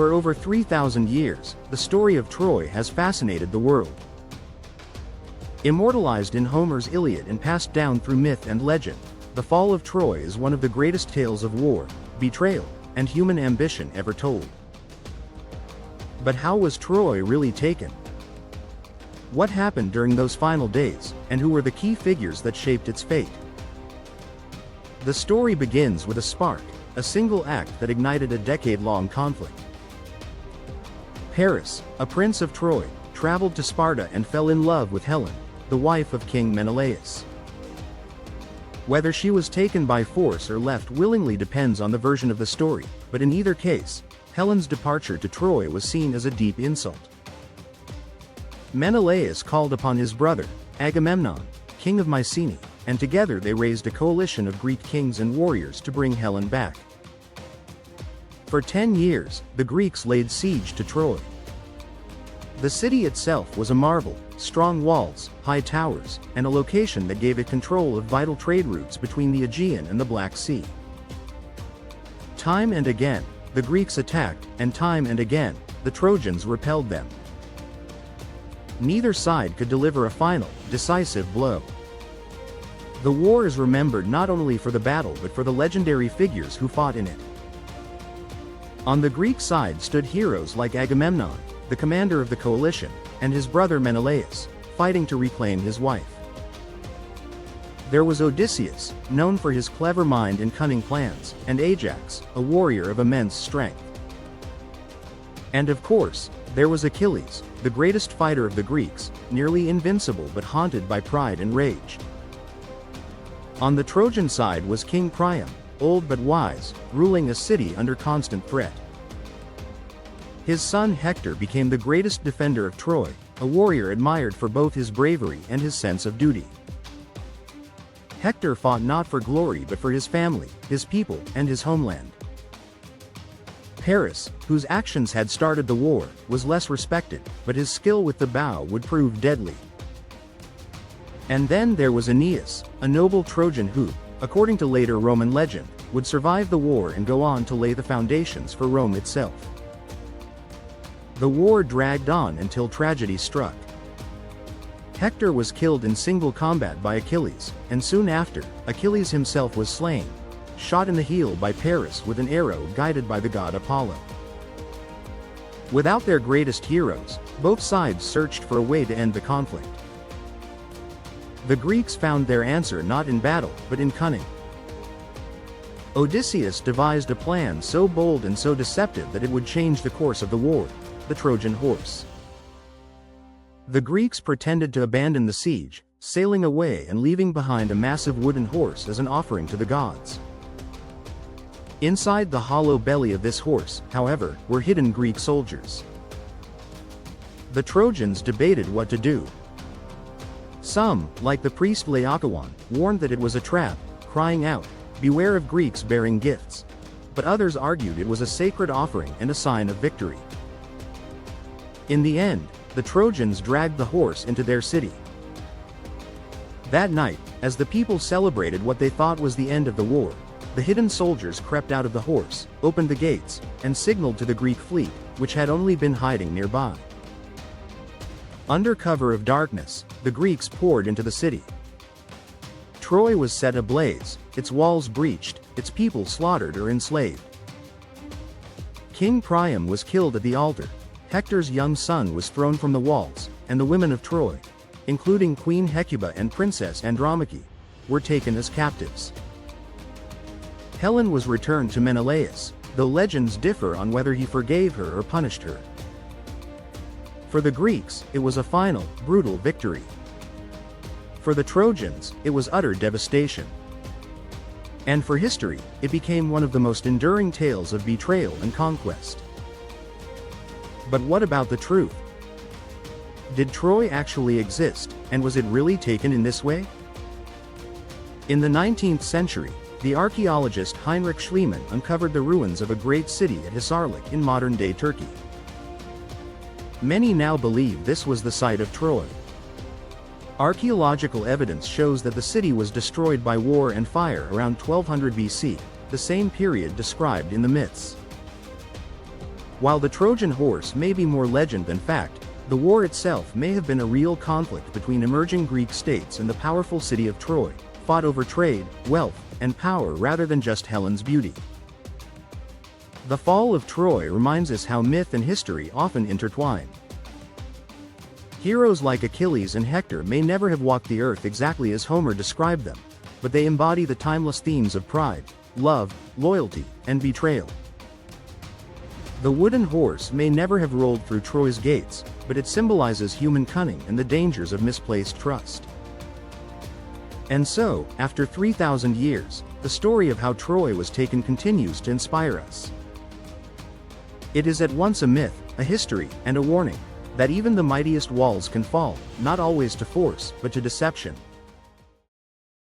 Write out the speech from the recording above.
For over 3,000 years, the story of Troy has fascinated the world. Immortalized in Homer's Iliad and passed down through myth and legend, the fall of Troy is one of the greatest tales of war, betrayal, and human ambition ever told. But how was Troy really taken? What happened during those final days, and who were the key figures that shaped its fate? The story begins with a spark, a single act that ignited a decade-long conflict. Paris, a prince of Troy, traveled to Sparta and fell in love with Helen, the wife of King Menelaus. Whether she was taken by force or left willingly depends on the version of the story, but in either case, Helen's departure to Troy was seen as a deep insult. Menelaus called upon his brother, Agamemnon, king of Mycenae, and together they raised a coalition of Greek kings and warriors to bring Helen back. For 10 years, the Greeks laid siege to Troy. The city itself was a marvel, strong walls, high towers, and a location that gave it control of vital trade routes between the Aegean and the Black Sea. Time and again, the Greeks attacked, and time and again, the Trojans repelled them. Neither side could deliver a final, decisive blow. The war is remembered not only for the battle but for the legendary figures who fought in it. On the Greek side stood heroes like Agamemnon, the commander of the coalition, and his brother Menelaus, fighting to reclaim his wife. There was Odysseus, known for his clever mind and cunning plans, and Ajax, a warrior of immense strength. And of course, there was Achilles, the greatest fighter of the Greeks, nearly invincible but haunted by pride and rage. On the Trojan side was King Priam, old but wise, ruling a city under constant threat. His son Hector became the greatest defender of Troy, a warrior admired for both his bravery and his sense of duty. Hector fought not for glory but for his family, his people, and his homeland. Paris, whose actions had started the war, was less respected, but his skill with the bow would prove deadly. And then there was Aeneas, a noble Trojan who, according to later Roman legend, would survive the war and go on to lay the foundations for Rome itself. The war dragged on until tragedy struck. Hector was killed in single combat by Achilles, and soon after, Achilles himself was slain, shot in the heel by Paris with an arrow guided by the god Apollo. Without their greatest heroes, both sides searched for a way to end the conflict. The Greeks found their answer not in battle, but in cunning. Odysseus devised a plan so bold and so deceptive that it would change the course of the war, the Trojan Horse. The Greeks pretended to abandon the siege, sailing away and leaving behind a massive wooden horse as an offering to the gods. Inside the hollow belly of this horse, however, were hidden Greek soldiers. The Trojans debated what to do. Some, like the priest Laocoon, warned that it was a trap, crying out, "Beware of Greeks bearing gifts." But others argued it was a sacred offering and a sign of victory. In the end, the Trojans dragged the horse into their city. That night, as the people celebrated what they thought was the end of the war, the hidden soldiers crept out of the horse, opened the gates, and signaled to the Greek fleet, which had only been hiding nearby. Under cover of darkness, the Greeks poured into the city. Troy was set ablaze, its walls breached, its people slaughtered or enslaved. King Priam was killed at the altar, Hector's young son was thrown from the walls, and the women of Troy, including Queen Hecuba and Princess Andromache, were taken as captives. Helen was returned to Menelaus, though legends differ on whether he forgave her or punished her. For the Greeks, it was a final, brutal victory. For the Trojans, it was utter devastation. And for history, it became one of the most enduring tales of betrayal and conquest. But what about the truth? Did Troy actually exist, and was it really taken in this way? In the 19th century, the archaeologist Heinrich Schliemann uncovered the ruins of a great city at Hisarlik in modern-day Turkey. Many now believe this was the site of Troy. Archaeological evidence shows that the city was destroyed by war and fire around 1200 BC, the same period described in the myths. While the Trojan Horse may be more legend than fact, the war itself may have been a real conflict between emerging Greek states and the powerful city of Troy, fought over trade, wealth, and power rather than just Helen's beauty. The fall of Troy reminds us how myth and history often intertwine. Heroes like Achilles and Hector may never have walked the earth exactly as Homer described them, but they embody the timeless themes of pride, love, loyalty, and betrayal. The wooden horse may never have rolled through Troy's gates, but it symbolizes human cunning and the dangers of misplaced trust. And so, after 3,000 years, the story of how Troy was taken continues to inspire us. It is at once a myth, a history, and a warning, that even the mightiest walls can fall, not always to force, but to deception.